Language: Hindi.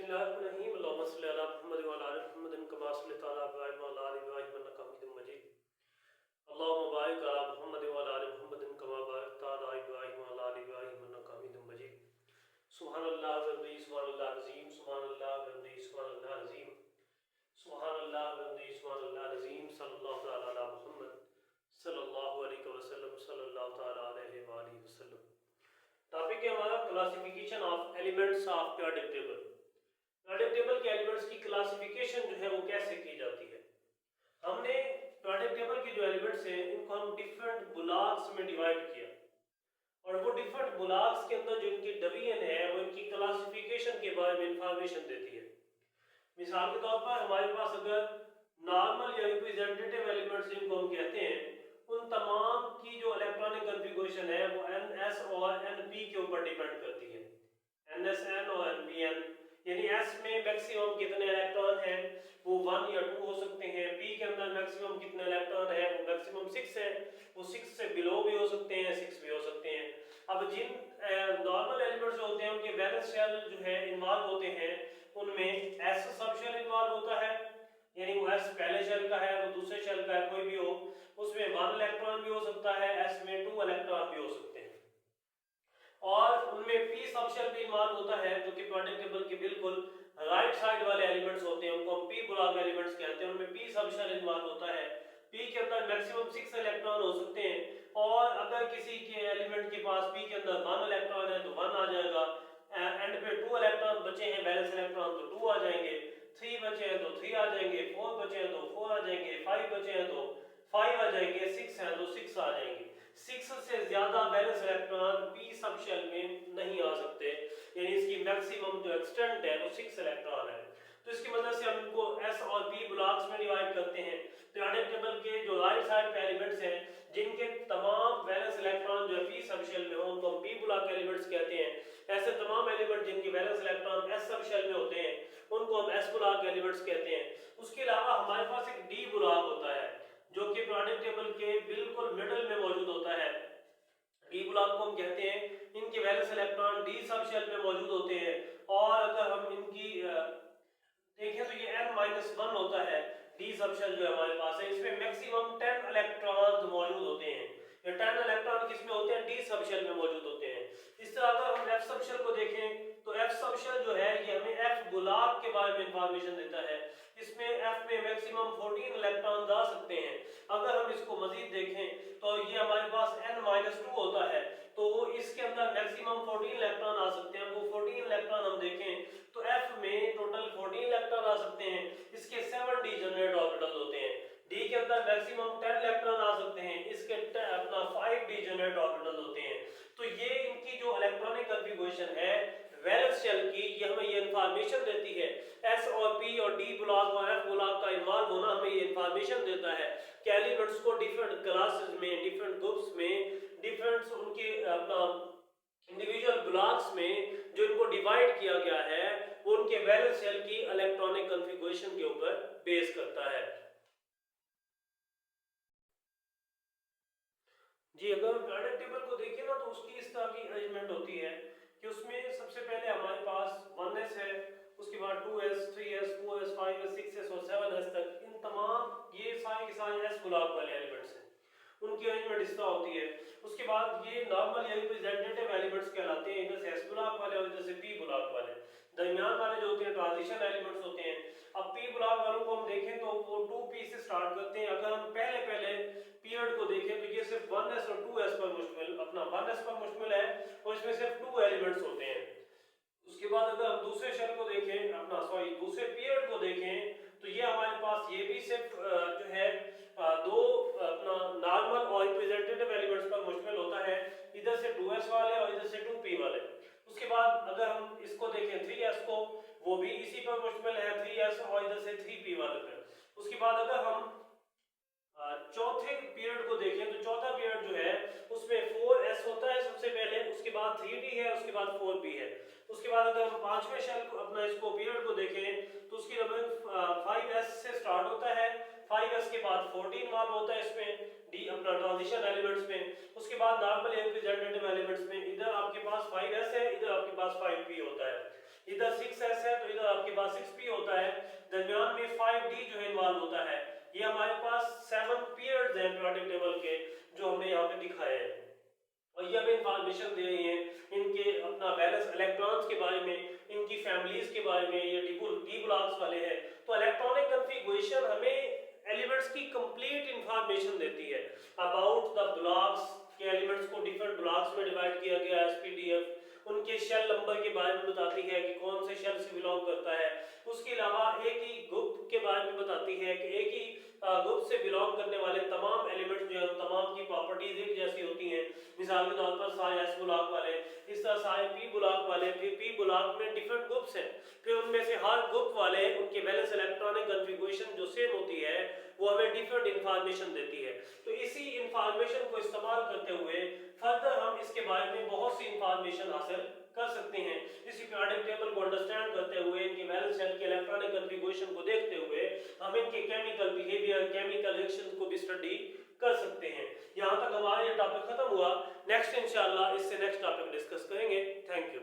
बिस्मिल्लाहिर्रहमानिर्रहीम अल्लाहुम्मा सल्लि अला मुहम्मद व अला आलि मुहम्मद कमा सल्लैता अला इब्राहीम व अला आलि इब्राहीम इन्नका हमीदुम मजीद। अल्लाहुम्मा बारिक अला मुहम्मद व अला आलि मुहम्मद कमा बारकता अला इब्राहीम व अला आलि इब्राहीम इन्नका हमीदुम मजीद। सुब्हानल्लाह व बिहम्दिही सुब्हानल्लाह अज़ीम सुब्हानल्लाह व बिहम्दिही सुब्हानल्लाह अज़ीम सुब्हानल्लाह व बिहम्दिही सुब्हानल्लाह अज़ीम सल्लल्लाहु तआला अला मुहम्मद सल्लल्लाहु अलैहि वसल्लम सल्लल्लाहु तआला अलैहि व आलिहि वसल्लम। टॉपिक है हमारा classification of elements of periodic table. Periodic table के एलिमेंट्स की क्लासिफिकेशन जो है वो कैसे की जाती है। हमने पीरियोडिक टेबल के जो एलिमेंट्स हैं इनको हम डिफरेंट ब्लॉक्स में डिवाइड किया और वो डिफरेंट ब्लॉक्स के अंदर जो इनकी डिवीजन है वो इनकी क्लासिफिकेशन के बारे में इंफॉर्मेशन देती है। मिसाल के तौर पर हमारे पास अगर नॉर्मल या रिप्रेजेंटेटिव एलिमेंट्स जिनको हम कहते हैं उन तमाम की जो इलेक्ट्रॉनिक कॉन्फ़िगरेशन है वो NS और NP के ऊपर डिपेंड करती है। NSN और NPN यानी S में मैक्सिमम कितने इलेक्ट्रॉन हैं वो 1 या 2 हो सकते हैं। P के अंदर मैक्सिमम कितने इलेक्ट्रॉन है वो मैक्सिमम 6 है, वो 6 से बिलो भी हो सकते हैं, 6 भी हो सकते हैं। अब जिन नॉर्मल एलिमेंट्स होते हैं उनके वैलेंस शेल जो है इन्वॉल्व होते हैं उनमें S सब शेल इन्वॉल्व होता है यानी वो S पहले शेल का है वो दूसरे शेल का है कोई भी हो उसमें 1 इलेक्ट्रॉन भी हो सकता है, S में 2 इलेक्ट्रॉन भी हो सकते हैं और उनमें P सब शेल भी इन्वॉल्व होता है जो कि पीरियोडिक टेबल के बिल्कुल राइट साइड वाले एलिमेंट्स होते हैं उनको हम P ब्लॉक एलिमेंट्स कहते हैं। उनमें P सब शेल इन्वॉल्व होता है। P के अंदर मैक्सिमम 6 इलेक्ट्रॉन हो सकते हैं और अगर किसी के एलिमेंट के पास P के अंदर 1 इलेक्ट्रॉन है तो 1 आ जाएगा, एंड पे 2 इलेक्ट्रॉन बचे हैं बैलेंस इलेक्ट्रॉन तो 2 आ जाएंगे, 3 बचे हैं तो 3 आ जाएंगे, 4 बचे हैं तो 4 आ जाएंगे, 5 बचे हैं तो 5 आ जाएंगे, 6 हैं तो 6 आ जाएंगे। 6 से ज्यादा valence electron P sub shell में नहीं आ सकते यानी इसकी मैक्सिमम जो एक्सटेंट है वो 6 इलेक्ट्रॉन है। तो इसकी मदद से हम इनको S और P ब्लॉक्स में डिवाइड करते हैं। पीरियोडिक टेबल के जो राइट साइड पे एलिमेंट्स हैं जिनके तमाम वैलेंस इलेक्ट्रॉन जो P सब शेल में हो उनको हम P ब्लॉक एलिमेंट्स कहते हैं। ऐसे तमाम एलिमेंट जिनके valence electron S sub shell में होते हैं उनको हम S ब्लॉक एलिमेंट्स कहते हैं। उसके अलावा हमारे पास एक D ब्लॉक होता है जो कि पीरियोडिक टेबल के बिल्कुल मिडिल में मौजूद होता है। D ब्लॉक को हम कहते हैं, इनके valence electron D sub shell में मौजूद होते हैं और अगर हम इनकी देखें तो ये n-1 होता है। D सब शेल जो हमारे पास है इसमें मैक्सिमम 10 इलेक्ट्रॉन मौजूद होते हैं। ये 10 इलेक्ट्रॉन किसमें होते हैं? D सब शेल में मौजूद होते हैं। इस तरह अगर हम F सब शेल को देखें तो F सब शेल जो है ये हमें F ब्लॉक के बारे में इंफॉर्मेशन देता है। इसमें F में मैक्सिमम 14 इलेक्ट्रॉन जा सकते हैं। अगर हम इसको मजीद देखें तो ये हमारे पास n-2 होता है तो इसके अंदर मैक्सिमम 14 इलेक्ट्रॉन आ सकते हैं। वो 14 इलेक्ट्रॉन हम देखें तो F में टोटल 14 इलेक्ट्रॉन आ सकते हैं। इसके 7 डीजेनरेट ऑर्बिटल्स होते हैं। D के अंदर मैक्सिमम 10 इलेक्ट्रॉन आ सकते हैं, इसके अपना 5 डीजेनरेट ऑर्बिटल्स होते हैं। तो ये इनकी जो इलेक्ट्रॉनिक कॉन्फ़िगरेशन है वैलेंस शेल की ये हमें ये इंफॉर्मेशन देती है। S और P और D ब्लॉक और F ब्लॉक का इन्वॉल्व होना हमें ये इंफॉर्मेशन देता है कि एलिमेंट्स को डिफरेंट क्लासेस में, डिफरेंट ग्रुप्स में, डिफरेंट उनके अपना इंडिविजुअल ब्लॉक्स में जो इनको डिवाइड किया गया है वो उनके वैलेंस शेल की इलेक्ट्रॉनिक कॉन्फ़िगरेशन के ऊपर बेस करता है। जी अगर हम पीरियोडिक टेबल को देखें ना तो उसकी इस तरह की अरेंजमेंट होती है कि उसमें सबसे पहले हमारे पास 1s है, उसके बाद 2s, 3s, 4s, 5s, 6s और 7s तक इन तमाम ये सारे के सारे S ब्लॉक वाले एलिमेंट्स हैं। उनकी अरेंजमेंट इस तरह होती है। उसके बाद ये नॉर्मल या रिप्रेजेंटेटिव एलिमेंट्स कहलाते हैं, इधर से S ब्लॉक वाले और इधर से P ब्लॉक वाले। दरमियान वाले जो होते हैं ट्रांजिशन एलिमेंट्स होते हैं। अब P ब्लॉक वालों को हम देखें तो वो 2P से स्टार्ट करते हैं। अगर हम पहले पीरियड को देखें तो ये सिर्फ 1s और 2s पर मुश्तमिल अपना 1s पर मुश्तमिल है और इसमें सिर्फ 2 एलिमेंट्स होते हैं। उसके बाद अगर हम दूसरे शेल को देखें अपना दूसरे पीरियड को देखें तो ये हमारे पास ये भी सिर्फ जो है दो अपना नॉर्मल और रिप्रेजेंटेटिव एलिमेंट्स पर मुश्तमिल होता है, इधर से 2s वाले और इधर से 2p वाले। उसके बाद अगर हम इसको देखें 3s को वो भी इसी पर मुश्तमिल है 3s और इधर से 3p वाले पर। उसके बाद अगर हम चौथे पीरियड को देखें तो चौथा पीरियड जो है उसमें 4s होता है सबसे पहले, उसके बाद 3d है, उसके बाद 4p है। उसके बाद अगर हम पांचवें शेल को अपना इसको पीरियड को देखें तो उसकी नंबरिंग 5s से स्टार्ट होता है, 5s के बाद 14 मान होता है इसमें d अपना ट्रांजिशन एलिमेंट्स में। उसके बाद नॉर्मल रिप्रेजेंटेटिव एलिमेंट्स में इधर आपके पास 5s है, इधर आपके पास 5p होता है। इधर 6s है तो इधर पास 6p होता है, दरमियान में 5d जो है इन्वॉल्व होता है। ये हमारे पास 7 पीरियड्स हैं पीरियोडिक टेबल के जो हमने यहाँ पे दिखाए हैं, और ये हमें इंफॉर्मेशन दे रही है इनके अपना वैलेंस इलेक्ट्रॉन्स के बारे में, इनकी फैमिलीज के बारे में। ये डी ब्लॉक्स वाले हैं, तो इलेक्ट्रॉनिक कॉन्फ़िगरेशन हमें एलिमेंट्स की कंप्लीट इंफॉर्मेशन देती है अबाउट द ब्लॉक्स के एलिमेंट्स को डिफरेंट ब्लॉक्स में डिवाइड किया गया है एसपीडीएफ, उनके शेल नंबर के बारे में बताती है कि कौन से शेल से बिलोंग करता है। उसके अलावा एक ही ग्रुप के बारे में बताती है कि एक ही ग्रुप से बिलोंग करने वाले तमाम एलिमेंट्स जो है तमाम की प्रॉपर्टीज एक जैसी होती हैं। मिसाल के तौर पर सारे एस ब्लॉक वाले, इस तरह सारे पी ब्लॉक वाले, फिर पी ब्लॉक में डिफरेंट ग्रुप्स हैं, फिर उनमें से हर ग्रुप वाले उनके वैलेंस इलेक्ट्रॉनिक कॉन्फ़िगरेशन जो सेम होती है वो हमें डिफरेंट इंफॉर्मेशन देती है। तो इसी इंफॉर्मेशन को इस्तेमाल करते हुए फर्दर हम इसके बारे में बहुत सी इंफॉर्मेशन हासिल कर सकते हैं। इसी पीरियोडिक टेबल को अंडरस्टैंड करते हुए, इनके वैलेंस शेल के इलेक्ट्रॉनिक कॉन्फ़िगरेशन को देखते हुए हम इनके केमिकल बिहेवियर, केमिकल रिएक्शंस को भी स्टडी कर सकते हैं। यहाँ तक हमारा ये टॉपिक खत्म हुआ। नेक्स्ट इंशाल्लाह इससे नेक्स्ट टॉपिक डिस्कस करेंगे। Thank you.